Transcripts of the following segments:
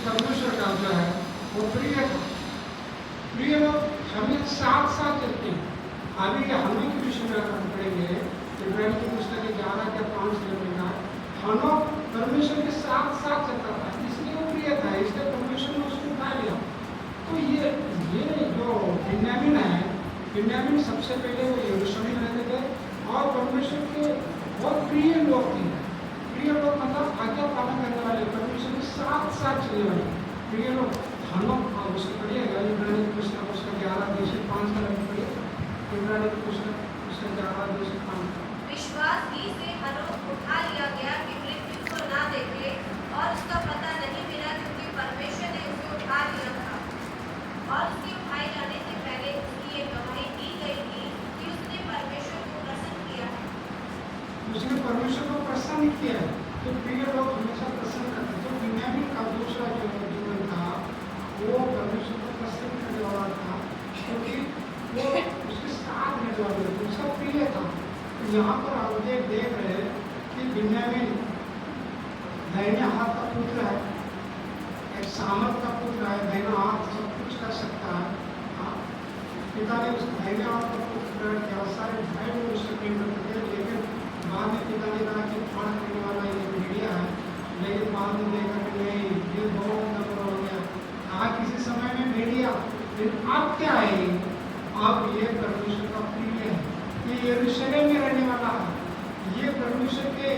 परमेश्वर का जो है वो प्रिय था। प्रिय लोग हमें साथ साथ चलते हैं। अभी हनोक के विषय में हम पढ़ेंगे, इब्राहिम की पुस्तक 11 के 5 में हनोक परमेश्वर के साथ साथ चलता था, इसलिए वो प्रिय था, इसलिए परमेश्वर ने उसको उठा लिया। तो ये जो बिन्यामीन है, बिन्यामीन सबसे पहले वो यरूशलेम में रहते थे और परमेश्वर के बहुत प्रिय लोग थे। प्रिय लोग मतलब आज्ञा पालन करने वाले, परमेश्वर के साथ साथ चलने वाले प्रिय लोग। हनोक उसको पढ़िएगा, इब्राहिम की पुस्तक उसका 11 से 5 का लग पढ़िए। इब्राहिम की पुस्तक उसका 11 से 5। विश्वास ही से हनोक उठा लिया गया कि मृत्यु को ना देखे और उसका पता नहीं मिला, क्योंकि परमेश्वर ने उसे उठा लिया था। और उसके उठाए जाने से पहले उसकी ये गवाही दी गई थी कि उसने परमेश्वर को प्रसन्न किया है। उसने परमेश्वर को प्रसन्न किया है। तो प्रिय लोग हमेशा प्रसन्न करते हैं। तो बिन्यामीन का दूसरा जो जीवन था वो परमेश्वर को प्रसन्न करने वाला था, क्योंकि वो उसके साथ रहने वाले थे, उसका प्रिय था। तो यहाँ पर आप देख रहे हैं कि बिन्यामीन दाहिने हाथ का पुत्र है, एक सामर्थ का पुत्र है, दाहिना हाथ सब कुछ कर सकता है। हाँ, पिता ने उस दाहिने हाथ का पुत्र किया, सारे भाई लोग उससे प्रेम करते थे। लेकिन बाद में पिता ने कहा कि फाड़ करने वाला ये भेड़िया है, लेकिन बाद में देखा कि नहीं, ये बहुत नंबर हो गया। कहा किसी समय में भेड़िया, लेकिन अब क्या है, अब ये परमेश्वर का प्रिय है, ये यरूशलेम में रहने वाला है, ये परमेश्वर के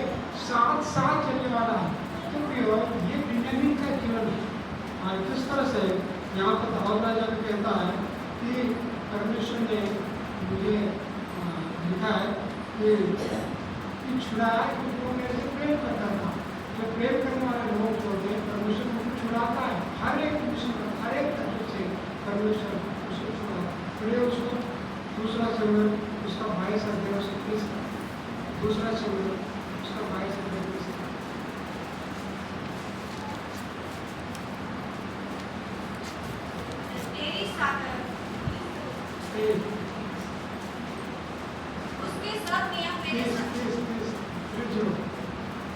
साथ साथ चलने वाला है। तो प्रियो, ये बिन्यामीन का जीवन है। किस तरह से यहाँ पर दाऊद राजा भी कहता है कि परमेश्वर ने मुझे लिखा है कि छुड़ाया, क्योंकि वो मेरे से प्रेम करता था। जो प्रेम करने वाले लोग होते हैं, परमेश्वर उनको छुड़ाता है, हर एक विषय पर, हर एक तरह से परमेश्वर उसको छुड़ाता है। फिर उसको दूसरा चैप्टर उसका 22 अध्याय से 30, दूसरा चैप्टर उसका 22 अध्याय से 30। उसके सब नियम मेरे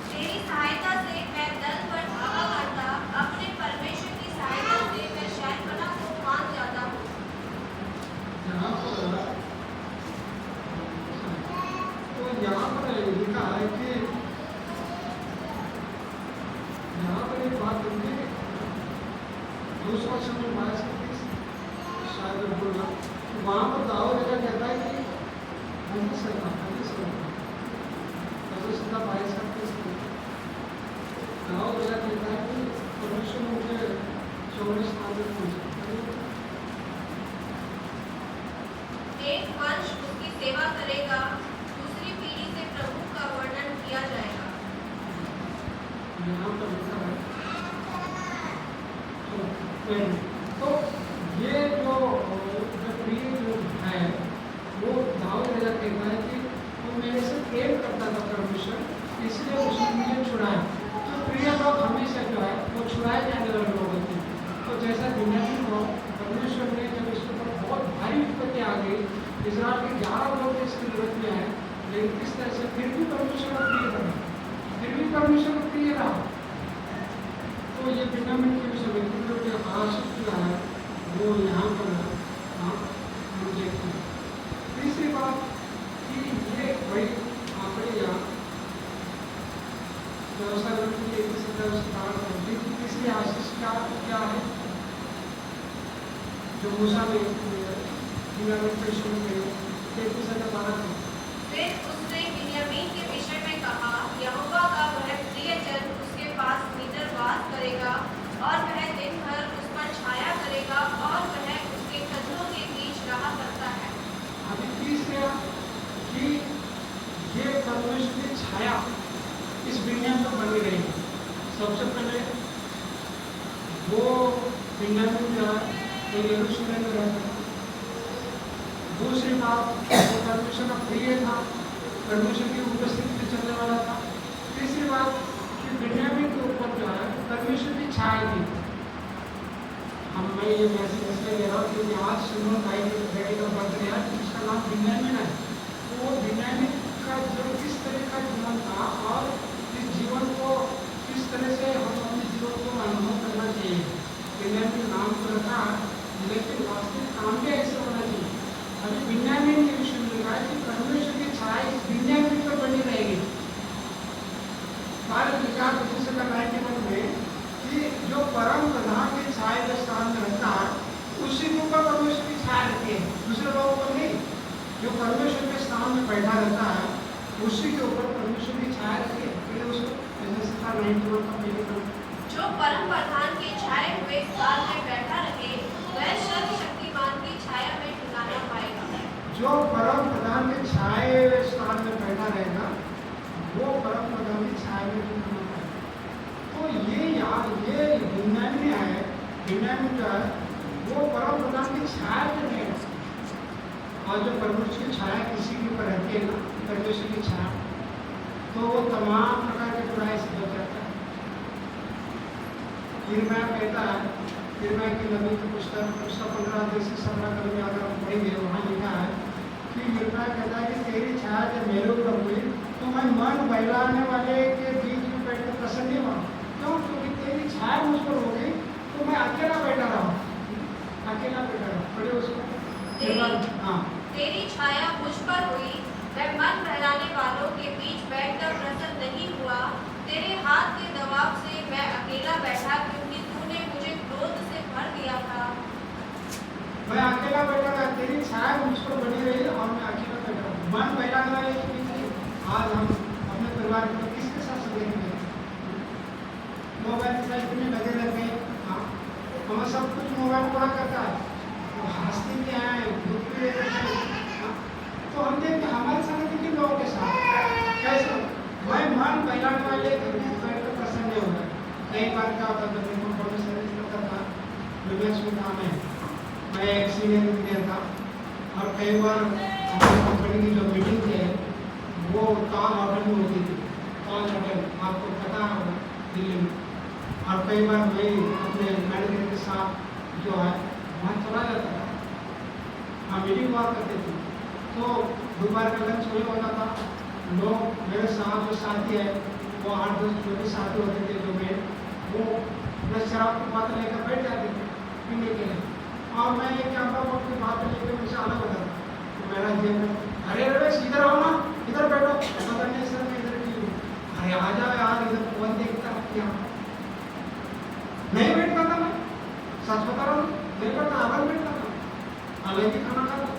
तेरी सहायता से मैं दल पर धावा करता, अपने परमेश्वर की सहायता से मैं शैतान को मान जाता हूँ। तो यहाँ पर लिखा है कि यहाँ पर एक बात होगी, दूसरा समय 22 शायद बोलना, वहाँ पर दाऊद राजा कहता है कि हम सीधा 22 का 30 दाऊद राजा कहता है कि परमेश्वर मुझे 24 साल में पहुँचा। एक वंश उसकी सेवा करेगा, दूसरी पीढ़ी से प्रभु का वर्णन किया जाएगा। यहाँ पर लिखा है। तो ये जो प्रिय जो है वो दाऊद राजा कहता है कि वो मेरे से प्रेम करता था परमेश्वर, इसलिए उसने मुझे छुड़ाया। तो प्रिय लोग हमेशा जो है वो छुड़ाए जाने वाले लोग होते हैं। तो जैसा बिन्यामीन को परमेश्वर ने जब इसके ऊपर बहुत भारी विपत्ति आ गई, इस्राएल के 11 लोग इसकी जरूरत में आए, लेकिन किस तरह से फिर भी परमेश्वर का प्रिय रहा, फिर भी परमेश्वर का प्रिय रहा। तो ये बिन्यामीन के विषय में जो आशिक है वो यहाँ पर हम देखते हैं। तीसरी बात कि ये बड़ी आंकड़ी या व्यवस्था करती है, तीसरी आशीष का क्या है जो मूसा ने बिन्यामीन के विषय में 33:12 में। फिर उसने बिन्यामीन के विषय में कहा, यहोवा का वह प्रिय जन उसके पास भीतर वास करेगा, और वह दिन भर उस पर छाया करेगा, और वह उसके कदमों के बीच रहा करता है। अभी तीसरा कि ये परमेश्वर की छाया इस बिन्यामीन पर बनी रहेगी। सबसे पहले वो बिन्यामीन जो है यरूशलेम में रहता है। दूसरी बात, वो परमेश्वर का प्रिय था, परमेश्वर की उपस्थिति में चलने वाला था। तीसरी बात कि बिन्यामीन के ऊपर जो है परमेश्वर की छाया थी। मैं ये मैसेज इसलिए ले रहा हूँ क्योंकि आज सिमोन भाई के बेटे का बर्थडे है, जिसका नाम बिन्यामीन है। तो वो बिन्यामीन का जो किस तरह का जीवन था और इस जीवन को किस तरह से हम अपने जीवन को अनुभव करना चाहिए, चाहिए। बिन्यामीन नाम तो रखा, लेकिन वास्तविक काम भी ऐसे होना चाहिए। अभी बिन्यामीन के विषय में लिखा है कि परमेश्वर की छाया इस बिन्यामीन पर बनी रहेगी। बारह विचार 91 में कि जो परम प्रधान की छाया के स्थान में रहता है उसी के ऊपर परमेश्वर की छाया रहती है, दूसरे लोगों पर नहीं। जो परमेश्वर के स्थान में बैठा रहता है उसी के ऊपर परमेश्वर की छाया रहती है। पहले उसको ऐसा 91 का पहले जो परम प्रधान के छाए हुए स्थान में बैठा रहे वह सर्वशक्तिमान की छाया में ठिकाना पाएगा। जो परम प्रधान के छाए हुए स्थान में बैठा रहेगा वो परम प्रधान की छाया में ठिकाना पाएगा। तो ये बिन्यामीन है, बिन्यामीन जो है वो परम प्रधान की छाया में रहेगा। और जो परमेश्वर की छाया किसी के ऊपर रहती है ना, परमेश्वर की छाया, तो वो तमाम प्रकार के बुराई से बच जाता है। यिर्मयाह कहता है, यिर्मयाह की नबी की पुस्तक 15 से 17 में अगर हम पढ़ेंगे वहाँ लिखा है कि यिर्मयाह कहता है कि तेरी छाया जब मेरे ऊपर हुई तो मैं मन बहलाने वाले के बीच में बैठकर प्रसन्न नहीं हुआ। क्यों? क्योंकि तेरी छाया मुझ पर हो गई तो मैं अकेला बैठा रहा, अकेला बैठा रहा। पढ़े उसको। हाँ, तेरी छाया मुझ पर हुई, मैं मन बहलाने वालों के बीच बैठकर प्रसन्न नहीं हुआ। तेरे हाथ के दबाव से मैं अकेला बैठा, क्योंकि तूने मुझे क्रोध से भर दिया था। मैं अकेला बैठा रहा, तेरी छाया मुझ पर बनी रही और मैं अकेला बैठा रहा। मन बहलाने वाले के बीच नहीं। आज हम अपने परिवार में किसके साथ देखेंगे? मोबाइल में लगे रहते हैं। हाँ, हमें सब कुछ मोबाइल पढ़ा करता है, वो हंसते भी हैं, दुख भी रहते हैं। तो हम देखते हमारे संग किन लोगों के साथ कैसे मैं मन बहलाने वाले के बीच बैठकर प्रसन्न नहीं होगा। कई बार क्या होता था, मैं कंप्यूटर सर्विस करता था, विवेक में काम है, मैं एक सीनियर इंजीनियर था और कई बार हमारी कंपनी की जो मीटिंग है वो ताज होटल में होती थी। ताज होटल आपको पता होगा दिल्ली में। और कई बार मैं अपने मैनेजर के साथ जो है वहाँ चला जाता था, हाँ मीटिंग हुआ करते थे। तो दोपहर का लंच वही होता था। लोग मेरे साथ जो साथी है वो 8-10 जो भी साथी होते थे जो मैं वो बस शराब की बातें लेकर बैठ जाते थे पीने के लिए। और मैं ये कैमरा बोर्ड की बातें लेकर मुझे अलग होता था। तो मेरा जेब में अरे रमेश इधर आओ ना, इधर बैठो। पता नहीं सर मैं इधर क्यों? अरे आ जाओ यार, इधर कौन देखता है क्या? नहीं बैठता था मैं, सच बता रहा हूँ, नहीं बैठता, अलग बैठता था, अलग ही खाना खाता।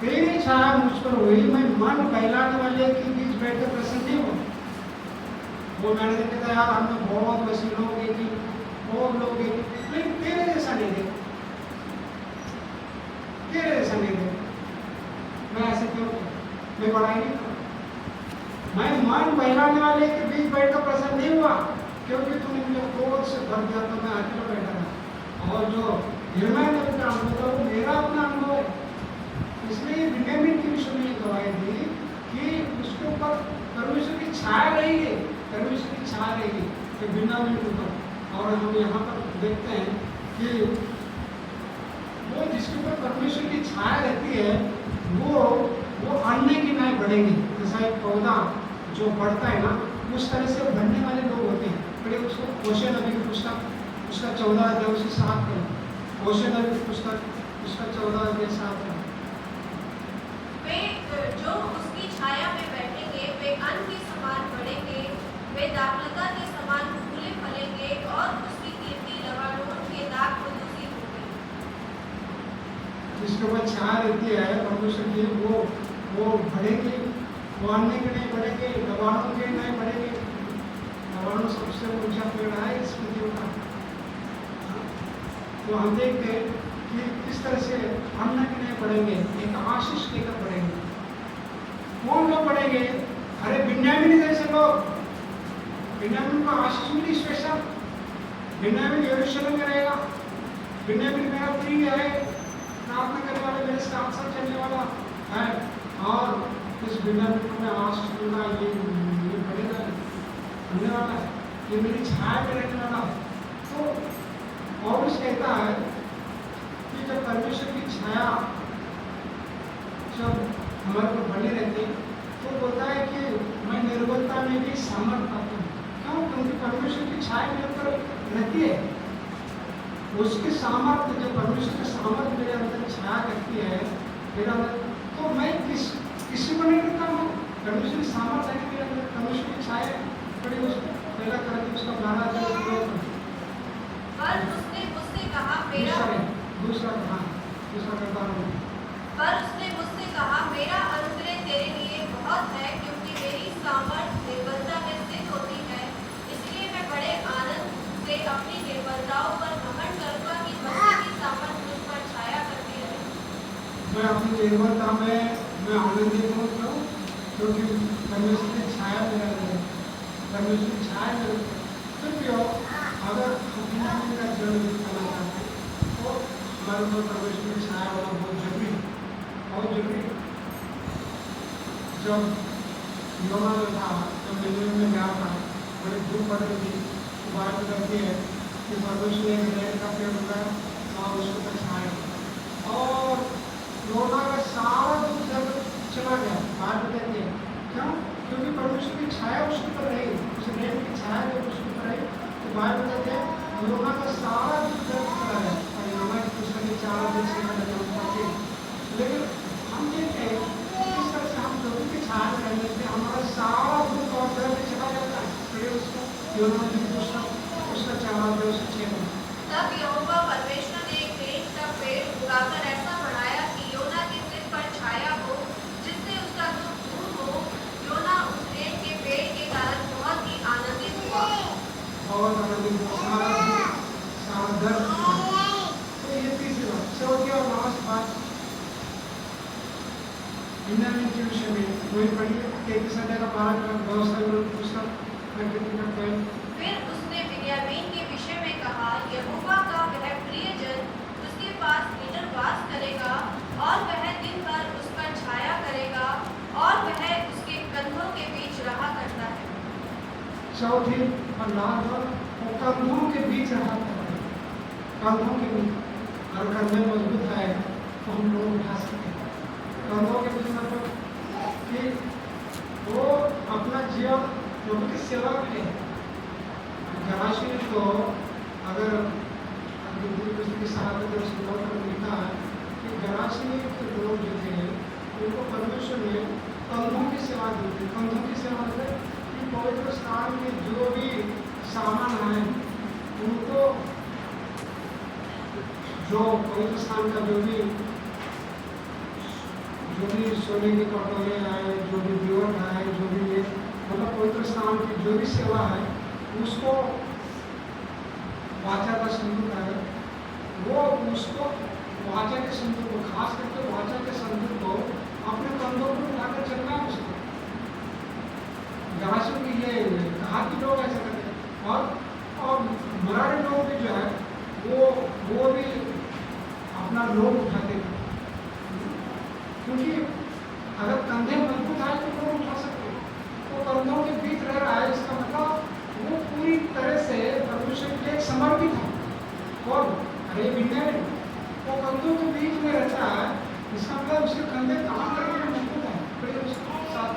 तेरी छाया मुझ पर हुई, मैं मन बहलाने वाले के बीच बैठकर प्रसन्न नहीं हुआ। वो मैंने कहता यार हमने बहुत वैसे लोग देखी, बहुत लोग देखी, लेकिन तेरे जैसा नहीं देखा, तेरे जैसा नहीं देखा। मैं ऐसे क्यों? मैं पढ़ाई नहीं करूँ। मैं मन बहलाने वाले के बीच बैठकर प्रसन्न नहीं हुआ, क्योंकि तूने मुझे क्रोध से भर दिया तो मैं अकेला बैठा था। और जो यिर्मयाह नबी का अनुभव था वो मेरा अपना अनुभव है। इसलिए बिन्यामीन की विषय में गवाही दी कि उसके ऊपर परमेश्वर की छाया रहेगी, परमेश्वर की छाया रहेगी कि बिन्यामीन के ऊपर। और हम यहाँ पर देखते हैं कि वो जिसके ऊपर परमेश्वर की छाया रहती है वो अन्य की नहीं बढ़ेंगे। जैसा एक पौधा जो बढ़ता है ना उस तरह से बढ़ने वाले लोग होते हैं। बड़े उसको होशे नबी की पुस्तक उसका 14 अध्याय उसके 7 है। होशे नबी की पुस्तक उसका 14 अध्याय 7 है। वे जो उसकी छाया में बैठेंगे वे अन्न के समान बढ़ेंगे, वे दाखलता के समान फूले फलेंगे और उसकी कीर्ति लबानोन के दाग को दूसरी होगी। जिसके ऊपर छाया रहती है परमेश्वर की वो बढ़ेगी, वो अन्य के नहीं बढ़ेंगे, लबानोन के नहीं बढ़ेंगे। लबानोन सबसे ऊंचा पेड़ है इस पृथ्वी का। तो हम देखते हैं कि किस तरह से अन्न के नहीं बढ़ेंगे, एक आशीष लेकर बढ़ेंगे। कौन लोग बढ़ेंगे? अरे बिन्यामीन जैसे लोग। बिन्यामीन को आशीष मिली स्पेशल। बिन्यामीन यरूशलेम में रहेगा। बिन्यामीन मेरा प्रिय है, प्रार्थना करने वाला, मेरे साथ साथ चलने वाला है। और इस बिन्यामीन को मैं आशीष दूंगा, ये बढ़ेगा, बनने वाला है, ये मेरी छाया में रहने वाला है। तो पौलुस कहता है कि जब परमेश्वर की छाया जब हमारे को बनी रहती है तो बोलता है कि मैं निर्बलता में भी सामर्थ पाता हूँ। क्यों? क्योंकि परमेश्वर की छाया मेरे ऊपर रहती है, उसके सामर्थ्य, जो परमेश्वर के सामर्थ्य मेरे अंदर छाया करती है मेरा अंदर, तो मैं किसी को नहीं करता हूँ। परमेश्वर की सामर्थ्य है मेरे अंदर, परमेश्वर की छाया पड़ी, उसको पहला करके उसका 12 जो पर उसने मुझसे कहा मेरा दूसरा करता हूँ। पर उसने मुझसे कहा मेरा अनुग्रह तेरे लिए बहुत है, क्योंकि मेरी सामर्थ निर्बलता में सिद्ध होती है। इसलिए मैं बड़े आनंद से अपनी निर्बलताओं पर घमंड करूंगा कि मसीह की सामर्थ मुझ पर छाया करती रहे। मैं अपनी निर्बलता में मैं आनंदित हूँ, क्यों? क्योंकि परमेश्वर की छाया मेरा है, परमेश्वर की छाया मेरे। तो क्यों अगर हम का जीवन करना चाहते हैं तो हमारे ऊपर परमेश्वर की छाया होना बहुत जरूरी है, बहुत जरूरी है। जब योना जो था, जब निन्यानवे में गया था, बड़ी धूप पड़ रही थी, तो बात करती है कि परमेश्वर एक रेत का पेड़ उगाया और उसके ऊपर छाया, और योना का सारा दुख जब चला गया। बात कहती है क्यों? क्योंकि परमेश्वर की छाया उसके ऊपर रही, उस रेत की छाया जब उसके ऊपर रही, तो बात कहते हैं योना का सारा दुख जब चला गया। और योना की पुस्तक के 4 दिन से पढ़ते, लेकिन हम देखते हैं किस तरह से हम प्रभु की छाया करने से हमारा सारा दुख और दर्द चला जाता है। फिर उसको योना की पुस्तक उसका 4 अध्याय उसके 6 में तब यहोवा परमेश्वर ने एक रेत का पेड़ उगाकर ऐसा बढ़ाया कि योना के सिर पर छाया हो, जिससे उसका दुख दूर हो। योना उस रेत के पेड़ के कारण बहुत ही आनंदित हुआ, बहुत आनंदित हुआ, सारा दुख सारा दर्द। तो ये तीसरी बात, चौथी और लास्ट बात बिन्यामीन के विषय में वही पढ़िए, 33 अध्याय का 12 का बहुत सारे लोग पुस्तक में। फिर उसने बिन्यामीन के विषय में कहा, यहोवा का वह प्रियजन उसके पास निडर वास करेगा, और वह दिन भर उस पर छाया करेगा, और वह उसके कंधों के बीच रहा करता है। चौथी और लास्ट वो कंधों के बीच रहा करता है, कंधों के बीच। और कंधे मजबूत है तो हम लोग उठा सकते हैं। कंधों के बीच मतलब कि वो अपना जीवन प्रभु की सेवा में है। गलातियों को अगर की सहायता से लिखा है कि गलातियों के लोग जो थे उनको परमेश्वर ने कंधों की सेवा दी थी। कंधों की सेवा मतलब कि पवित्र स्थान के जो भी सामान है उनको, जो पवित्र स्थान का जो भी सोने के कटोरे आए, जो भी दीवट है, जो भी ये मतलब पवित्र स्थान की जो भी सेवा है, उसको वाचा का संदूक है, वो उसको वाचा के संदूक को, खास करके वाचा के संदूक को अपने कंधों पर उठाकर चलना है उसको। गलातियों की ये कहा कि लोग ऐसा करते हैं, और मराठी लोग भी जो है वो भी अपना लोग उठाते थे, क्योंकि अगर कंधे मजबूत आए तो लोग उठा सकते हैं। तो कंधों के बीच रह रहा है, इसका मतलब वो पूरी तरह से परमेश्वर के लिए समर्पित है। और अरे बिन्यामीन वो कंधों के बीच में रहता है, इसका मतलब उसके कंधे काम करने में मजबूत है। फिर उसके साथ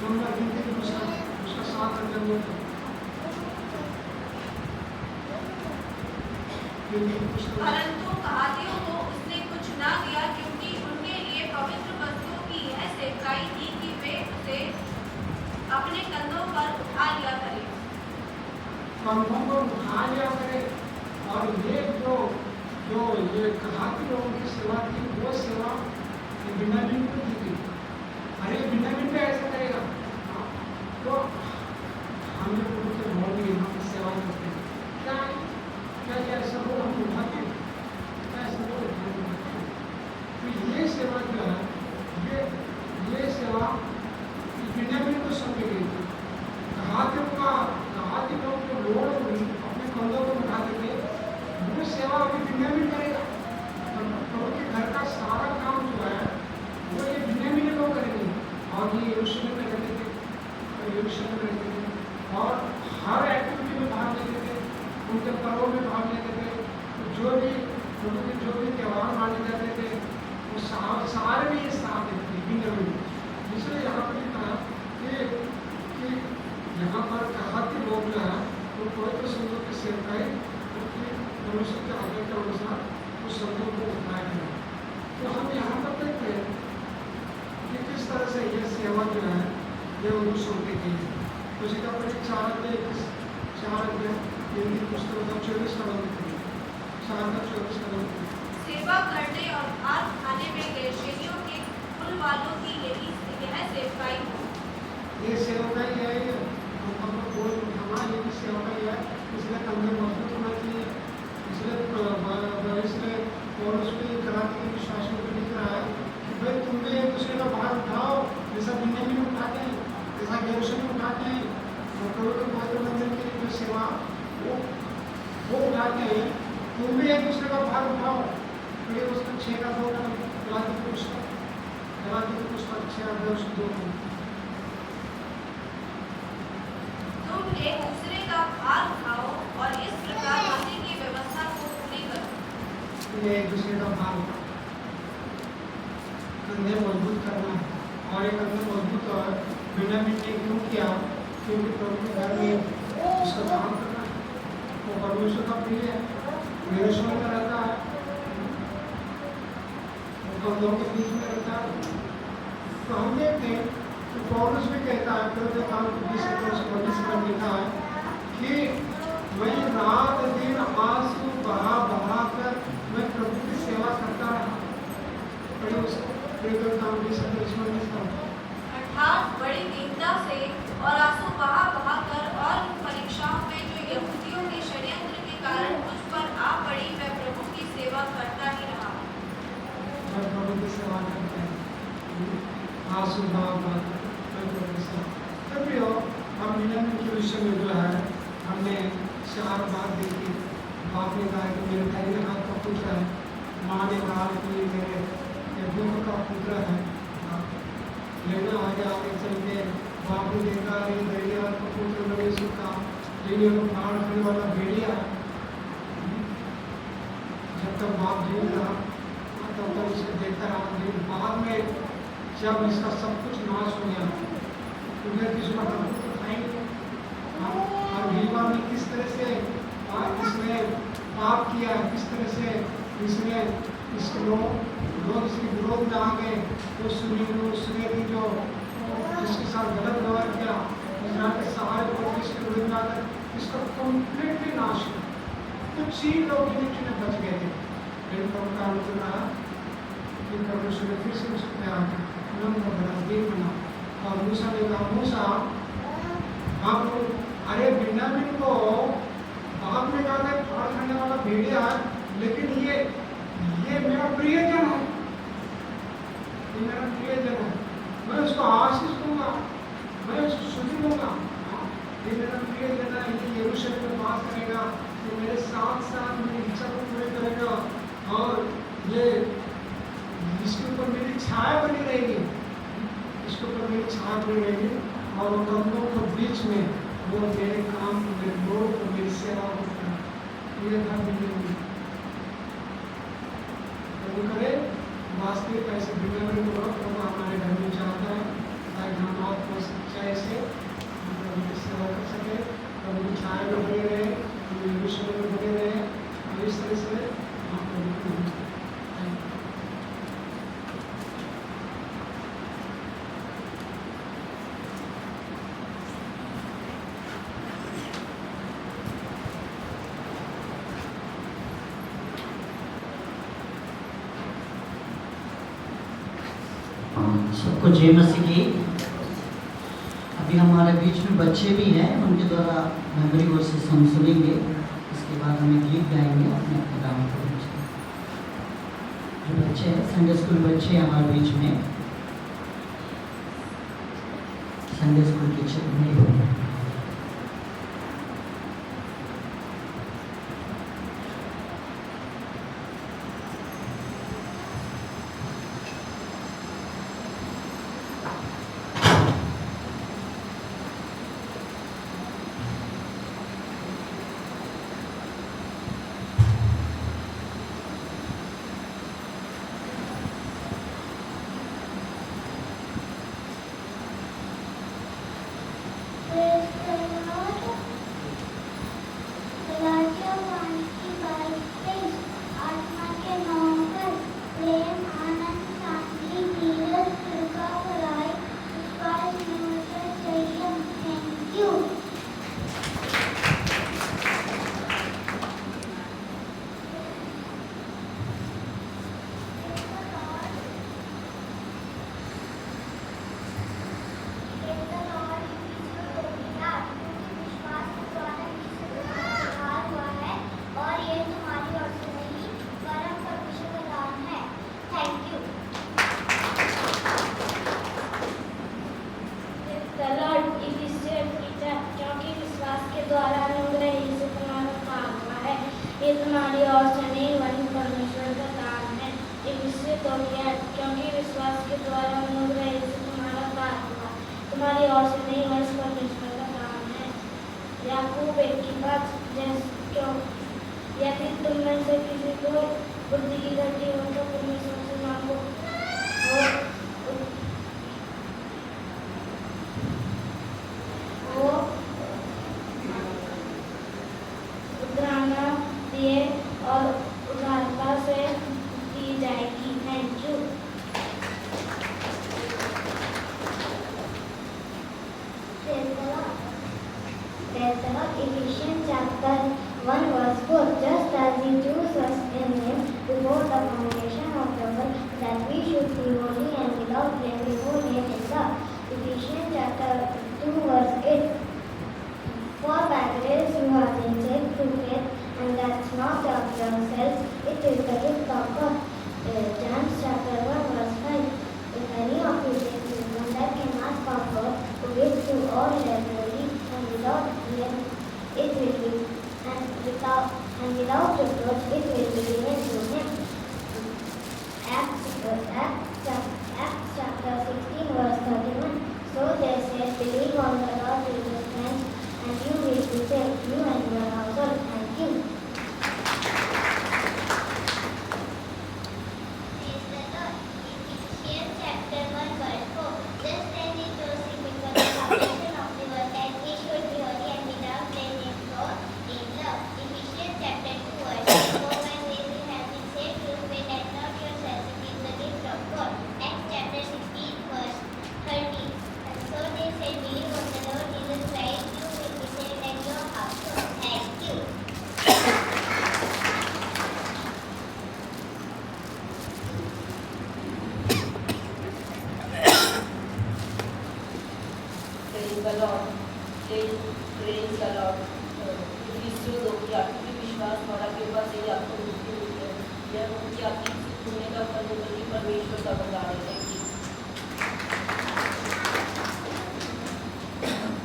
नंबर गिनती उसका साथ अंदर परंतु कहातियों को उसने कुछ न दिया, क्योंकि उनके लिए पवित्र वस्तुओं की यह सेवकाई थी कि वे उसे अपने कंधों पर उठा लिया करें। कंधों पर उठा लिया करें। और ये जो ये कहाती लोगों की सेवा थी, वो सेवा बिन्यामीन को दी थी। अरे बिन्यामीन भी ऐसा करेगा तो हम लोग प्रभु के भवन में यहाँ की सेवा करते हैं। क्या ऐसा लोग हम उठाते हैं? क्या ऐसा लोग उठाते हैं? तो ये सेवा जो है, ये सेवा बिन्यामीन को सौंपी गई थी। कहाती लोग जो लोग अपने कंधों पर उठाते थे, वो सेवा अभी बिन्यामीन करेगा। प्रभु के घर का सारा काम जो है वो ये बिन्यामीन लोग करेंगे। और ये यरूशलेम में रहते थे, और हर एक्टिविटी में भाग लेते थे, उनके पर्वों में भाग लेते थे। तो जो भी प्रभु के जो भी त्यौहार माने जाते थे वो सारे में ये साथ देते थे बिन्यामीन। इसलिए यहाँ पर लिखा कि यहाँ पर सेवकाई क्योंकि मनुष्य के आगे के अनुसार उस शब्दों को उठाया गया। तो हम यहाँ पर देखते हैं कि किस तरह से ये सेवा जो है ये उनको सौंपी गई है। उसी का पढ़े 4 अध्याय हिंदी पुस्तक का 24 का 4 का 24 का। सेवा करने और भात खाने में गैरशैलियों के कुल वालों की यह सेवकाई हो। ये सेवकाई है, ये भी सेवकाई है, इसलिए कंधे मजबूत होना चाहिए। इसलिए पौलुस भी गलाती के विश्वासियों को लिख रहा है कि भाई तुम भी एक दूसरे का भार उठाओ, जैसा बिन्यामीन उठाते हैं, जैसा यरूशलेम उठाते हैं, और प्रभु के पवित्र मंदिर की जो सेवा वो उठाते हैं, तुम भी एक दूसरे का भार उठाओ। तो ये उसका 6 का 2 का गलाती के पुस्तक 6 अध्याय 2 में तुम एक दूसरे का भार उठाओ और इस प्रकार मसीह की व्यवस्था को पूरी करो। ये एक दूसरे का भार उठाओ, कंधे मजबूत करना है। और ये कंधे मजबूत और बिन्यामीन ने क्यों किया? क्योंकि प्रभु के घर में उसका काम करना है, वो परमेश्वर का प्रिय है, यरूशलेम में रहता है, वो कंधों के बीच में रहता है। तो हम देखते हैं कि पौलुस भी कहता है, फिर काम 20 में लिखा है कि मैं रात दिन आंसू बहा कर मैं प्रभु की सेवा करता रहा। अर्थात बड़ी दीनता से और आंसू बहा कर और परीक्षाओं में जो यहूदियों के षड्यंत्र के कारण मुझ पर आ पड़ी, मैं प्रभु की सेवा करता ही रहा। प्रभु की सेवा करते हैं, आंसू बहा तभी हम बिन्यामीन के विषय में जो है हमने 4 बात देखी। बाप ने कहा कि मेरे दाहिने हाथ का पुत्र है, माँ ने कहा कि मेरे दुख का पुत्र है। लेकिन आगे चल के बाप ने देखा ये दाहिने हाथ का पुत्र मेरे सुखा लेकिन वो प्राण खाने वाला भेड़िया। जब तक बाप जीवित रहा तब तक उसे देखता रहा, लेकिन बाद में जब इसका सब कुछ नाश हो गया और रीवा में किस तरह से इसने पाप किया, किस तरह से इसने इसके लोग इसके विरोध में आ गए, तो सूर्य की जो जिसके साथ गलत व्यवहार किया, इस्राएल के सहारे को इसके विरोध में आकर इसका कंप्लीटली नाश किया। कुछ ही लोग जिन्हें बच गए थे, लेकिन प्रभु का अनुग्रह रहा कि परमेश्वर ने फिर से उसे प्यार किया, नम्र बना, दीन बना। और मूसा ने कहा, मूसा आप अरे बिन्यामीन को बाप ने कहा था प्राण खाने वाला भेड़िया, लेकिन ये मेरा प्रियजन है, ये मेरा प्रियजन है, मैं उसको आशीष दूंगा, मैं उसको सुधी दूंगा। ये मेरा प्रियजन है, ये यरूशलेम में वास करेगा, ये मेरे साथ मेरी इच्छा को पूरी करेगा, और ये इसके ऊपर मेरी छाया बनी रहेगी, इसके ऊपर मेरी छाया बनी रहेगी। और उन लोगों के बीच में वो मेरे काम को, मेरे लोगों को, मेरी सेवा करता है। ये था बिन्यामीन। प्रभु करे वास्तविक ऐसे बिन्यामीन को प्रभु हमारे घर में चाहता है, ताकि हम आपको सच्चाई से प्रभु की सेवा कर सके, प्रभु की छाया में बने रहे, यरूशलेम में बने रहे, और इस तरह से हम प्रभु को सबको जय मसीह की। अभी हमारे बीच में बच्चे भी हैं, उनके द्वारा मेमोरी वर्सेस हम सुनेंगे, इसके बाद हम एक गीत गाएंगे अपने अपने काम को। जो बच्चे हैं, संडे स्कूल बच्चे हमारे बीच में, संडे स्कूल टीचर में तुम्हारी ओर से नहीं वही परमेश्वर का दान है। इफिसियों 2:8 क्योंकि विश्वास के द्वारा अनुग्रह से तुम्हारा दान हुआ, तुम्हारी ओर से नहीं वही परमेश्वर का दान है। याकूब 1:5 क्यों यदि तुम में से किसी को बुद्धि की घटी हो तो परमेश्वर से मांगो वो उधारना दिए और उदारता से दी जाएगी। Thank you. Ephesians chapter 1 verse 4. Just as he chose us in him before the foundation of the world, that we should be holy and without blame before him in love. Ephesians chapter 2 verse 8. For by grace you have been saved through faith, and that's not of yourselves, it is the gift of God. James chapter 1 verse 5. If any of you is wisdom, that can ask of God, who gives to all liberally and without blame, it will be, and without reproach, it will be given to him. Acts chapter 16 verse 31. So they said, believe on the Lord Jesus Christ, and you will be saved, you and your household. Thank you. Praise the Lord. Ephesians chapter 1 verse 4. Just as he chose him before the foundation of the world, that we should be holy and without blame in love. Ephesians chapter 2 verse 4. For by grace you have been saved through faith, and not yourselves, it is the gift of God. Acts chapter 16 verse 30. And so they said, believe on the Lord Jesus Christ, you will be saved and your household. Thank you. Praise the Lord. Praise the Lord. इफिसियों 2:8 क्योंकि विश्वास द्वारा कृपा से ही आपको मुक्ति हुई है, यह मुक्ति आपकी पुण्य का फल होकर के परमेश्वर का वरदान है। Thank you.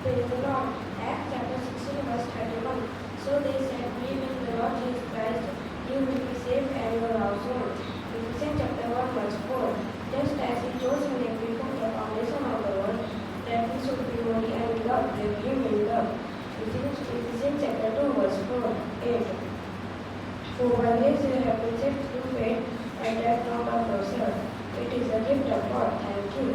Praise the Lord. Acts chapter 16 verse 31. So they said, believe in the Lord Jesus Christ, you will be saved and your household. Ephesians chapter 1 verse 4. Just as he chose him before the foundation of the world, that we should be holy and without blame him in love. Ephesians chapter 2 verse 8. For by grace you have been saved through faith, and that not of yourself. It is a gift of God. Thank you.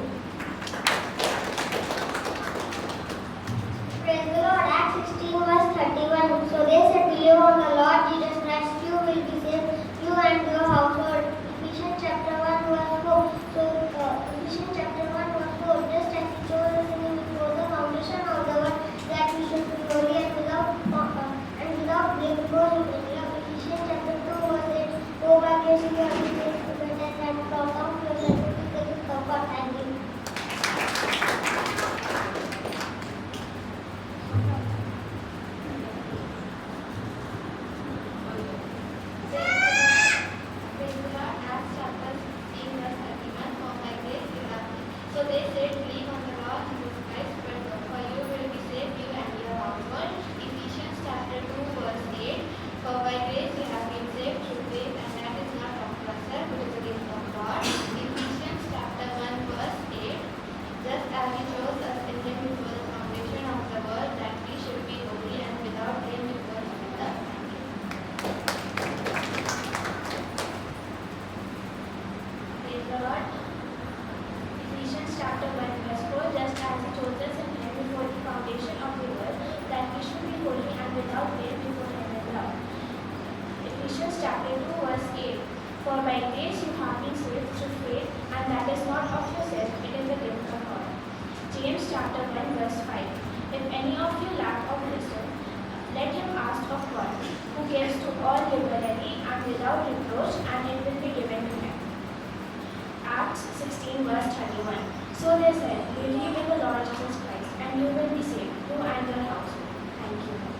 Praise the Lord. Acts 16 verse 31. So they said, believe on the Lord Jesus Christ, you will be saved, you and your household. Ephesians chapter 1 verse 4. So Ephesians chapter 1 verse 4. Just as he chose us in him before the foundation of the world, that we should be holy and without blame before him in love. Ephesians chapter 2 verse 8. For by grace you have been saved through faith, and not of yourself, it is the gift of God. Thank you. Praise the Lord. Acts chapter 16 verse 31. For by grace you have been. So they said, believe on the Lord Jesus Christ, for you will be saved, you and your household. Ephesians chapter 2 verse 8. For by grace you have been saved through faith, and that is not of yourself, it is a gift of God. Ephesians chapter 1 verse 8. Just as he chose us in him before the foundation of the world, that we should be holy and without blame before him in love. Praise the Lord. Ephesians chapter 1 verse 4. Just as he chose any of you lack of wisdom, let him ask of God, who gives to all liberally and without reproach, and it will be given to him. Acts 16 verse 31. So they said, believe in the Lord Jesus Christ, and you will be saved, you and your household. Thank you.